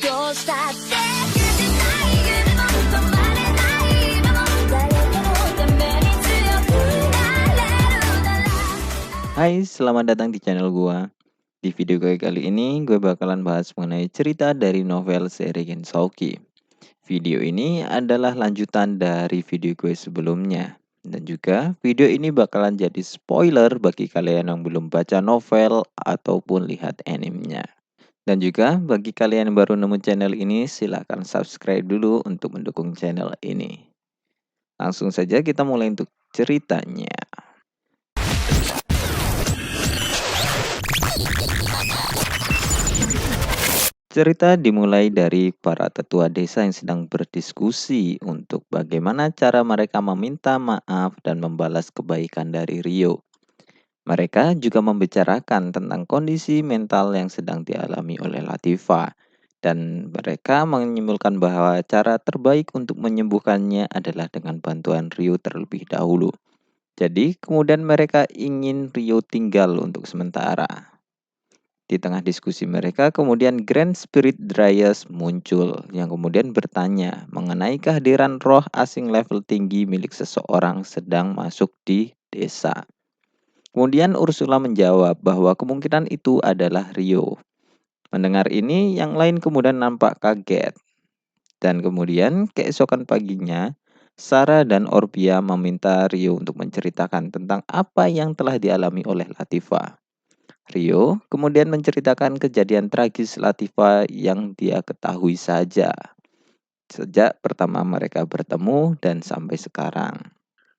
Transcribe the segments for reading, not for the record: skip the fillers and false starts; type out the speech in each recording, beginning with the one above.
どうしたって許せない夢も止まれない今も誰かのために強くなれるなら。 Hai, selamat datang di channel gua. Di video gue kali ini, gue bakalan bahas mengenai cerita dari novel seri Gensouki. Video ini adalah lanjutan dari video gue sebelumnya. Dan juga video ini bakalan jadi spoiler bagi kalian yang belum baca novel ataupun lihat animenya. Dan juga bagi kalian yang baru nemu channel ini, silahkan subscribe dulu untuk mendukung channel ini. Langsung saja kita mulai untuk ceritanya. Cerita dimulai dari para tetua desa yang sedang berdiskusi untuk bagaimana cara mereka meminta maaf dan membalas kebaikan dari Rio. Mereka juga membicarakan tentang kondisi mental yang sedang dialami oleh Latifa. Dan mereka menyimpulkan bahwa cara terbaik untuk menyembuhkannya adalah dengan bantuan Rio terlebih dahulu. Jadi kemudian mereka ingin Rio tinggal untuk sementara. Di tengah diskusi mereka, kemudian Grand Spirit Dryas muncul yang kemudian bertanya mengenai kehadiran roh asing level tinggi milik seseorang sedang masuk di desa. Kemudian Ursula menjawab bahwa kemungkinan itu adalah Rio. Mendengar ini, yang lain kemudian nampak kaget. Dan kemudian keesokan paginya, Sarah dan Orbia meminta Rio untuk menceritakan tentang apa yang telah dialami oleh Latifa. Rio kemudian menceritakan kejadian tragis Latifa yang dia ketahui saja sejak pertama mereka bertemu dan sampai sekarang.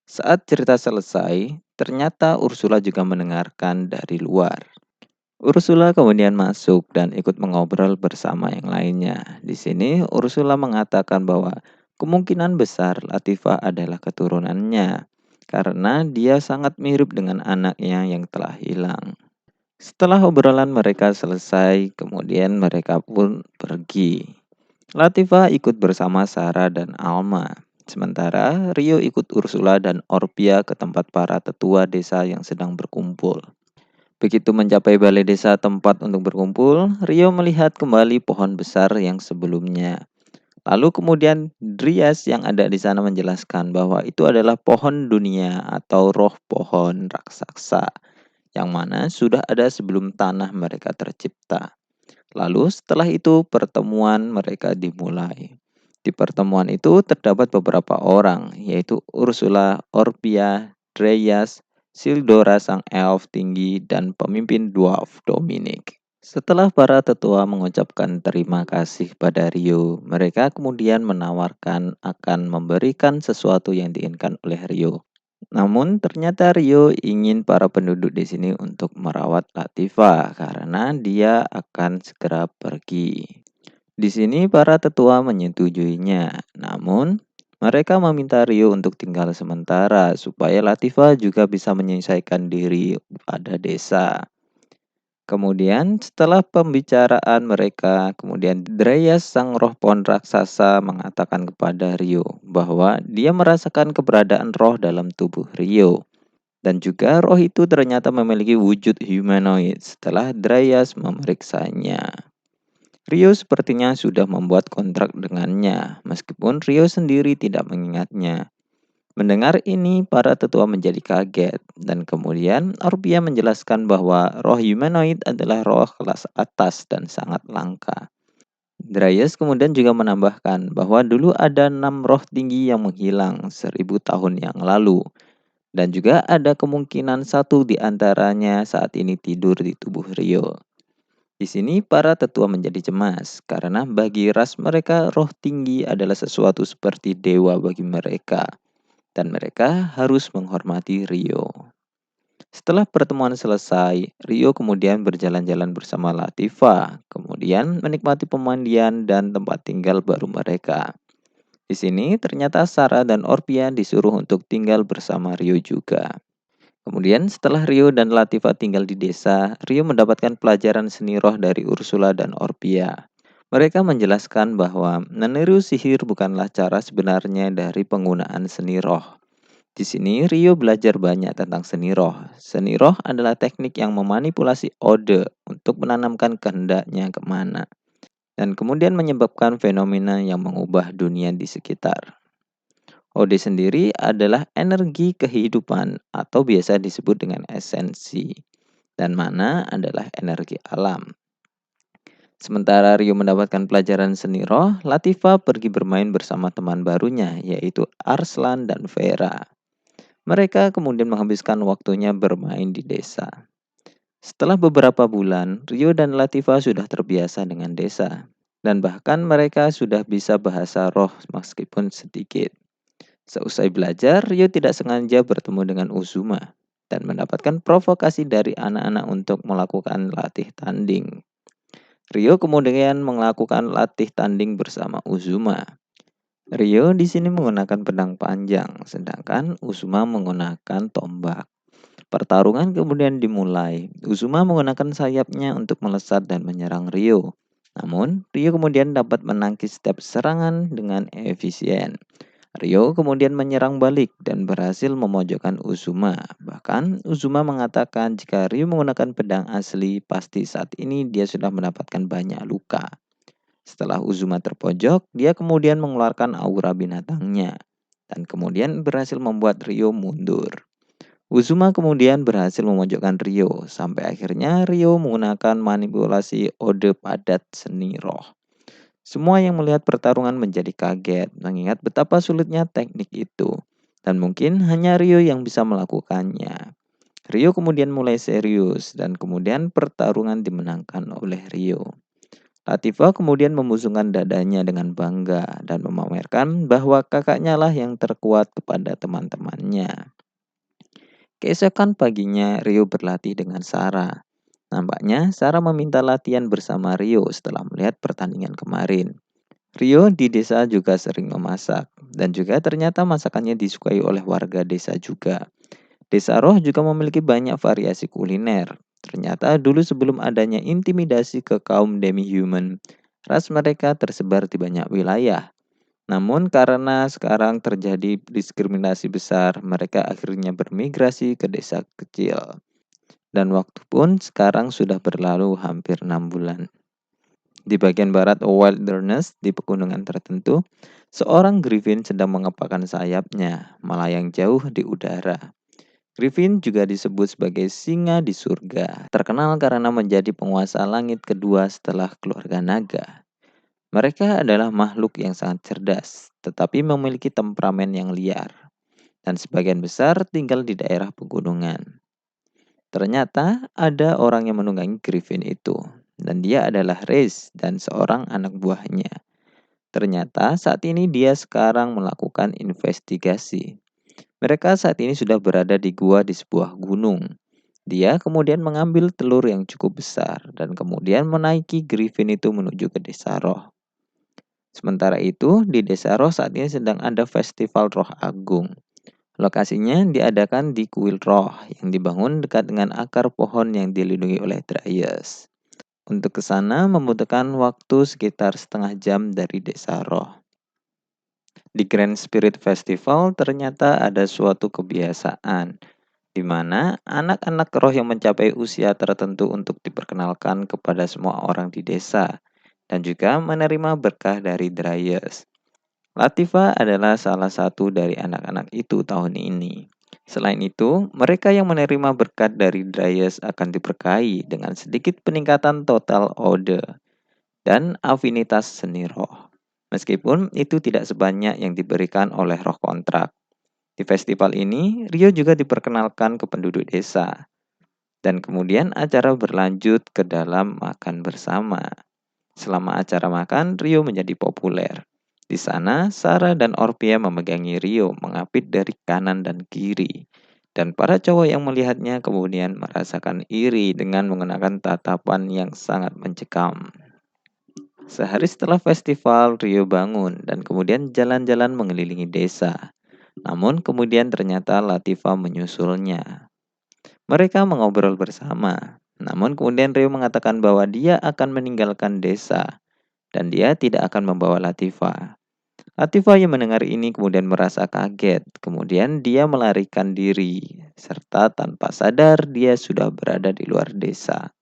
Saat cerita selesai, ternyata Ursula juga mendengarkan dari luar. Ursula kemudian masuk dan ikut mengobrol bersama yang lainnya. Di sini Ursula mengatakan bahwa kemungkinan besar Latifa adalah keturunannya karena dia sangat mirip dengan anaknya yang telah hilang. Setelah obrolan mereka selesai, kemudian mereka pun pergi. Latifa ikut bersama Sarah dan Alma. Sementara Rio ikut Ursula dan Orbia ke tempat para tetua desa yang sedang berkumpul. Begitu mencapai balai desa tempat untuk berkumpul, Rio melihat kembali pohon besar yang sebelumnya. Lalu kemudian Dryas yang ada di sana menjelaskan bahwa itu adalah pohon dunia atau roh pohon raksasa, yang mana sudah ada sebelum tanah mereka tercipta. Lalu setelah itu pertemuan mereka dimulai. Di pertemuan itu terdapat beberapa orang, yaitu Ursula, Orbia, Dryas, Sildora sang elf tinggi, dan pemimpin dwarf Dominic. Setelah para tetua mengucapkan terima kasih pada Rio, mereka kemudian menawarkan akan memberikan sesuatu yang diinginkan oleh Rio. Namun ternyata Rio ingin para penduduk di sini untuk merawat Latifa karena dia akan segera pergi. Di sini para tetua menyetujuinya, namun mereka meminta Rio untuk tinggal sementara supaya Latifa juga bisa menyelesaikan diri pada desa. Kemudian setelah pembicaraan mereka, kemudian Dryas sang roh pohon raksasa mengatakan kepada Rio bahwa dia merasakan keberadaan roh dalam tubuh Rio. Dan juga roh itu ternyata memiliki wujud humanoid setelah Dryas memeriksanya. Rio sepertinya sudah membuat kontrak dengannya, meskipun Rio sendiri tidak mengingatnya. Mendengar ini, para tetua menjadi kaget, dan kemudian Orbia menjelaskan bahwa roh humanoid adalah roh kelas atas dan sangat langka. Dryas kemudian juga menambahkan bahwa dulu ada 6 roh tinggi yang menghilang 1000 tahun yang lalu, dan juga ada kemungkinan satu di antaranya saat ini tidur di tubuh Rio. Di sini para tetua menjadi cemas, karena bagi ras mereka roh tinggi adalah sesuatu seperti dewa bagi mereka, dan mereka harus menghormati Rio. Setelah pertemuan selesai, Rio kemudian berjalan-jalan bersama Latifa, kemudian menikmati pemandian dan tempat tinggal baru mereka. Di sini ternyata Sarah dan Orbia disuruh untuk tinggal bersama Rio juga. Kemudian setelah Rio dan Latifa tinggal di desa, Rio mendapatkan pelajaran seni roh dari Ursula dan Orbia. Mereka menjelaskan bahwa meniru sihir bukanlah cara sebenarnya dari penggunaan seni roh. Di sini Rio belajar banyak tentang seni roh. Seni roh adalah teknik yang memanipulasi ode untuk menanamkan kehendaknya kemana. dan kemudian menyebabkan fenomena yang mengubah dunia di sekitar. Ode sendiri adalah energi kehidupan atau biasa disebut dengan esensi, dan mana adalah energi alam. Sementara Rio mendapatkan pelajaran seni roh, Latifa pergi bermain bersama teman barunya, yaitu Arslan dan Vera. Mereka kemudian menghabiskan waktunya bermain di desa. Setelah beberapa bulan, Rio dan Latifa sudah terbiasa dengan desa, dan bahkan mereka sudah bisa bahasa roh meskipun sedikit. Seusai belajar, Rio tidak sengaja bertemu dengan Uzuma dan mendapatkan provokasi dari anak-anak untuk melakukan latih tanding. Rio kemudian melakukan latih tanding bersama Uzuma. Rio di sini menggunakan pedang panjang, sedangkan Uzuma menggunakan tombak. Pertarungan kemudian dimulai. Uzuma menggunakan sayapnya untuk melesat dan menyerang Rio. Namun, Rio kemudian dapat menangkis setiap serangan dengan efisien. Rio kemudian menyerang balik dan berhasil memojokkan Uzuma. Bahkan, Uzuma mengatakan jika Rio menggunakan pedang asli, pasti saat ini dia sudah mendapatkan banyak luka. Setelah Uzuma terpojok, dia kemudian mengeluarkan aura binatangnya dan kemudian berhasil membuat Rio mundur. Uzuma kemudian berhasil memojokkan Rio, sampai akhirnya Rio menggunakan manipulasi ode padat seni roh. Semua yang melihat pertarungan menjadi kaget, mengingat betapa sulitnya teknik itu, dan mungkin hanya Rio yang bisa melakukannya. Rio kemudian mulai serius, dan kemudian pertarungan dimenangkan oleh Rio. Latifa kemudian membusungkan dadanya dengan bangga dan memamerkan bahwa kakaknya lah yang terkuat kepada teman-temannya. Keesokan paginya, Rio berlatih dengan Sarah. Nampaknya Sarah meminta latihan bersama Rio setelah melihat pertandingan kemarin. Rio di desa juga sering memasak, dan juga ternyata masakannya disukai oleh warga desa juga. Desa Roh juga memiliki banyak variasi kuliner. Ternyata dulu sebelum adanya intimidasi ke kaum demi-human, ras mereka tersebar di banyak wilayah. Namun karena sekarang terjadi diskriminasi besar, mereka akhirnya bermigrasi ke desa kecil. Dan waktu pun sekarang sudah berlalu hampir 6 bulan. Di bagian barat wilderness di pegunungan tertentu, seorang griffin sedang mengepakkan sayapnya, melayang jauh di udara. Griffin juga disebut sebagai singa di surga, terkenal karena menjadi penguasa langit kedua setelah keluarga naga. Mereka adalah makhluk yang sangat cerdas, tetapi memiliki temperamen yang liar, dan sebagian besar tinggal di daerah pegunungan. Ternyata ada orang yang menunggangi Griffin itu, dan dia adalah Reis dan seorang anak buahnya. Ternyata saat ini dia sekarang melakukan investigasi. Mereka saat ini sudah berada di gua di sebuah gunung. Dia kemudian mengambil telur yang cukup besar dan kemudian menaiki Griffin itu menuju ke desa Roh. Sementara itu, di desa Roh saat ini sedang ada festival Roh Agung. Lokasinya diadakan di kuil roh yang dibangun dekat dengan akar pohon yang dilindungi oleh Dryas. Untuk ke sana membutuhkan waktu sekitar setengah jam dari desa roh. Di Grand Spirit Festival ternyata ada suatu kebiasaan di mana anak-anak roh yang mencapai usia tertentu untuk diperkenalkan kepada semua orang di desa dan juga menerima berkah dari Dryas. Latifa adalah salah satu dari anak-anak itu tahun ini. Selain itu, mereka yang menerima berkat dari Dryas akan diberkahi dengan sedikit peningkatan total ode dan afinitas seni roh. Meskipun itu tidak sebanyak yang diberikan oleh roh kontrak. Di festival ini, Rio juga diperkenalkan ke penduduk desa. Dan kemudian acara berlanjut ke dalam makan bersama. Selama acara makan, Rio menjadi populer. Di sana, Sarah dan Orpia memegangi Rio mengapit dari kanan dan kiri. Dan para cowok yang melihatnya kemudian merasakan iri dengan menggunakan tatapan yang sangat mencekam. Sehari setelah festival, Rio bangun dan kemudian jalan-jalan mengelilingi desa. Namun kemudian ternyata Latifa menyusulnya. Mereka mengobrol bersama. Namun kemudian Rio mengatakan bahwa dia akan meninggalkan desa dan dia tidak akan membawa Latifa. Latifa yang mendengar ini kemudian merasa kaget. Kemudian dia melarikan diri, serta tanpa sadar dia sudah berada di luar desa.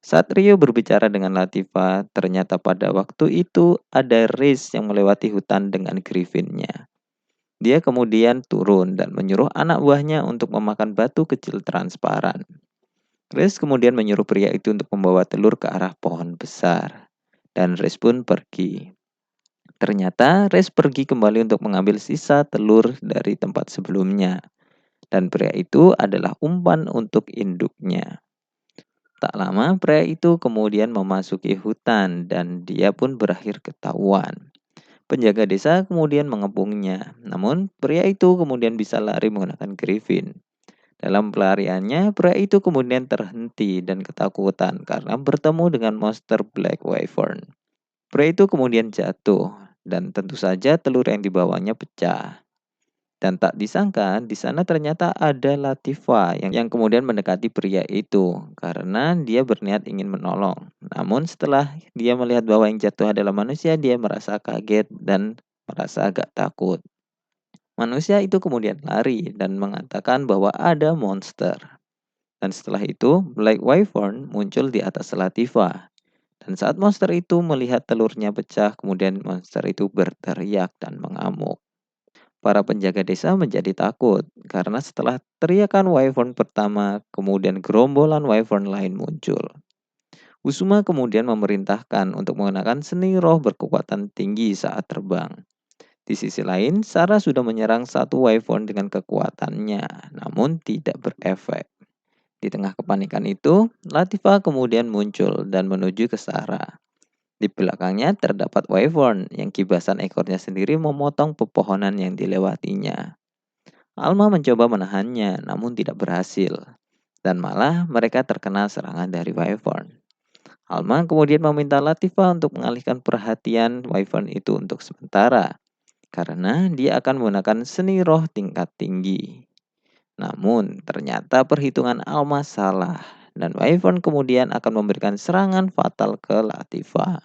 Saat Rio berbicara dengan Latifah, ternyata pada waktu itu ada Reese yang melewati hutan dengan griffinnya. Dia kemudian turun dan menyuruh anak buahnya untuk memakan batu kecil transparan. Reese kemudian menyuruh pria itu untuk membawa telur ke arah pohon besar. Dan Reese pun pergi. Ternyata Reese pergi kembali untuk mengambil sisa telur dari tempat sebelumnya. Dan pria itu adalah umpan untuk induknya. Tak lama pria itu kemudian memasuki hutan dan dia pun berakhir ketahuan. Penjaga desa kemudian mengepungnya. Namun pria itu kemudian bisa lari menggunakan griffin. Dalam pelariannya, pria itu kemudian terhenti dan ketakutan karena bertemu dengan monster Black Wyvern. Pria itu kemudian jatuh dan tentu saja telur yang dibawanya pecah. Dan tak disangka, di sana ternyata ada Latifah yang kemudian mendekati pria itu karena dia berniat ingin menolong. Namun setelah dia melihat bahwa yang jatuh adalah manusia, dia merasa kaget dan merasa agak takut. Manusia itu kemudian lari dan mengatakan bahwa ada monster. Dan setelah itu, Black Wyvern muncul di atas Latifah. Dan saat monster itu melihat telurnya pecah, kemudian monster itu berteriak dan mengamuk. Para penjaga desa menjadi takut karena setelah teriakan Wyvern pertama, kemudian gerombolan Wyvern lain muncul. Kusuma kemudian memerintahkan untuk menggunakan seni roh berkekuatan tinggi saat terbang. Di sisi lain, Sarah sudah menyerang satu Wyvern dengan kekuatannya, namun tidak berefek. Di tengah kepanikan itu, Latifah kemudian muncul dan menuju ke Sarah. Di belakangnya terdapat Wyvern yang kibasan ekornya sendiri memotong pepohonan yang dilewatinya. Alma mencoba menahannya, namun tidak berhasil. Dan malah mereka terkena serangan dari Wyvern. Alma kemudian meminta Latifah untuk mengalihkan perhatian Wyvern itu untuk sementara. Karena dia akan menggunakan seni roh tingkat tinggi. Namun ternyata perhitungan Alma salah. Dan Wyvern kemudian akan memberikan serangan fatal ke Latifah.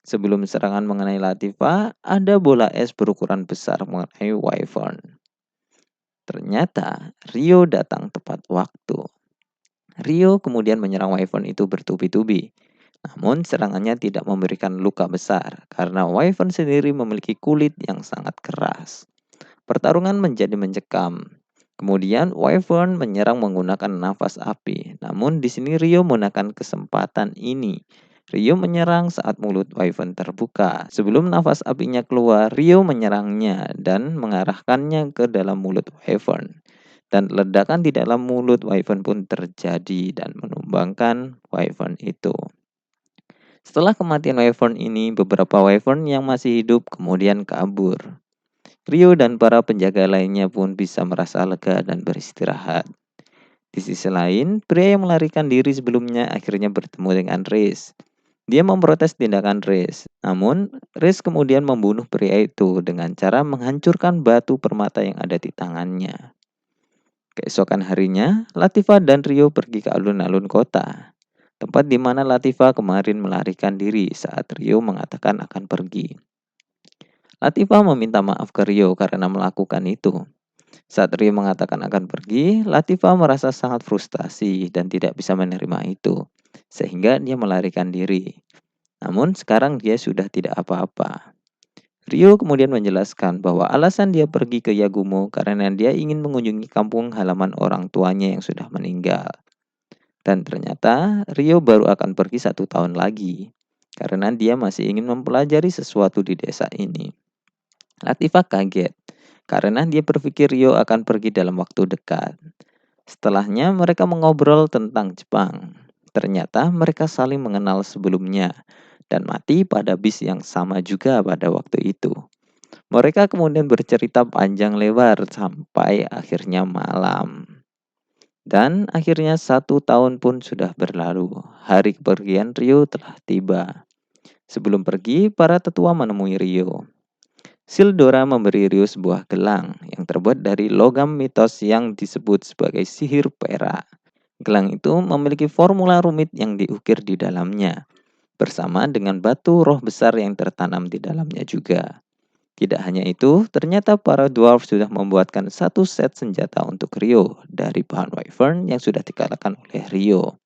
Sebelum serangan mengenai Latifah, ada bola es berukuran besar mengenai Wyvern. Ternyata Rio datang tepat waktu. Rio kemudian menyerang Wyvern itu bertubi-tubi. Namun serangannya tidak memberikan luka besar karena Wyvern sendiri memiliki kulit yang sangat keras. Pertarungan menjadi mencekam. Kemudian Wyvern menyerang menggunakan nafas api. Namun di sini Rio menggunakan kesempatan ini. Rio menyerang saat mulut Wyvern terbuka. Sebelum nafas apinya keluar, Rio menyerangnya dan mengarahkannya ke dalam mulut Wyvern. Dan ledakan di dalam mulut Wyvern pun terjadi dan menumbangkan Wyvern itu. Setelah kematian Wyvern ini, beberapa Wyvern yang masih hidup kemudian kabur. Rio dan para penjaga lainnya pun bisa merasa lega dan beristirahat. Di sisi lain, pria yang melarikan diri sebelumnya akhirnya bertemu dengan Reese. Dia memprotes tindakan Reese, namun Reese kemudian membunuh pria itu dengan cara menghancurkan batu permata yang ada di tangannya. Keesokan harinya, Latifah dan Rio pergi ke alun-alun kota, tempat di mana Latifah kemarin melarikan diri saat Rio mengatakan akan pergi. Latifah meminta maaf ke Rio karena melakukan itu. Saat Rio mengatakan akan pergi, Latifah merasa sangat frustasi dan tidak bisa menerima itu, sehingga dia melarikan diri. Namun sekarang dia sudah tidak apa-apa. Rio kemudian menjelaskan bahwa alasan dia pergi ke Yagumo karena dia ingin mengunjungi kampung halaman orang tuanya yang sudah meninggal. Dan ternyata Rio baru akan pergi 1 tahun lagi, karena dia masih ingin mempelajari sesuatu di desa ini. Latifah kaget, karena dia berpikir Rio akan pergi dalam waktu dekat. Setelahnya mereka mengobrol tentang Jepang. Ternyata mereka saling mengenal sebelumnya dan mati pada bis yang sama juga pada waktu itu. Mereka kemudian bercerita panjang lebar sampai akhirnya malam. Dan akhirnya 1 tahun pun sudah berlalu. Hari kepergian Rio telah tiba. Sebelum pergi, para tetua menemui Rio. Sildora memberi Rio sebuah gelang yang terbuat dari logam mitos yang disebut sebagai sihir perak. Gelang itu memiliki formula rumit yang diukir di dalamnya, bersama dengan batu roh besar yang tertanam di dalamnya juga. Tidak hanya itu, ternyata para dwarf sudah membuatkan satu set senjata untuk Rio dari bahan wyvern yang sudah dikalahkan oleh Rio.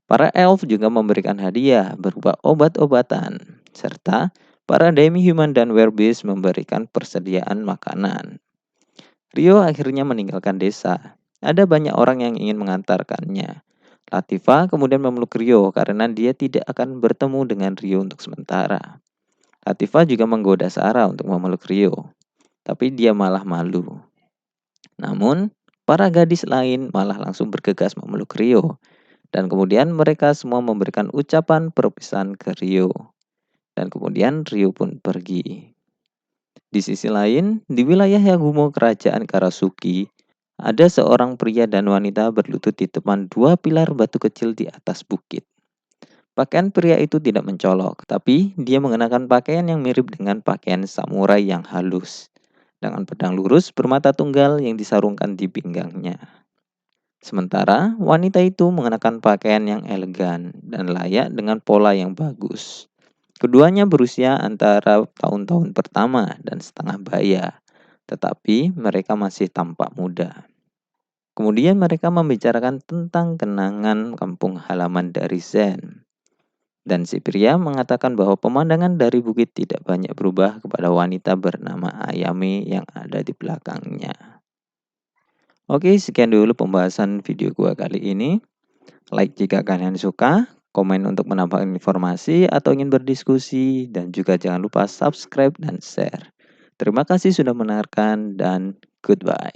Para elf juga memberikan hadiah berupa obat-obatan, serta para demi-human dan werewolves memberikan persediaan makanan. Rio akhirnya meninggalkan desa. Ada banyak orang yang ingin mengantarkannya. Latifa kemudian memeluk Rio karena dia tidak akan bertemu dengan Rio untuk sementara. Latifa juga menggoda Sarah untuk memeluk Rio, tapi dia malah malu. Namun, para gadis lain malah langsung bergegas memeluk Rio, dan kemudian mereka semua memberikan ucapan perpisahan ke Rio. Dan kemudian Rio pun pergi. Di sisi lain, di wilayah Yagumo kerajaan Karasuki, ada seorang pria dan wanita berlutut di depan dua pilar batu kecil di atas bukit. Pakaian pria itu tidak mencolok, tapi dia mengenakan pakaian yang mirip dengan pakaian samurai yang halus, dengan pedang lurus bermata tunggal yang disarungkan di pinggangnya. Sementara wanita itu mengenakan pakaian yang elegan dan layak dengan pola yang bagus. Keduanya berusia antara tahun-tahun pertama dan setengah baya, tetapi mereka masih tampak muda. Kemudian mereka membicarakan tentang kenangan kampung halaman dari Zen. Dan si pria mengatakan bahwa pemandangan dari bukit tidak banyak berubah kepada wanita bernama Ayame yang ada di belakangnya. Oke, sekian dulu pembahasan video gua kali ini. Like jika kalian suka, komen untuk menambah informasi atau ingin berdiskusi, dan juga jangan lupa subscribe dan share. Terima kasih sudah mendengarkan dan goodbye.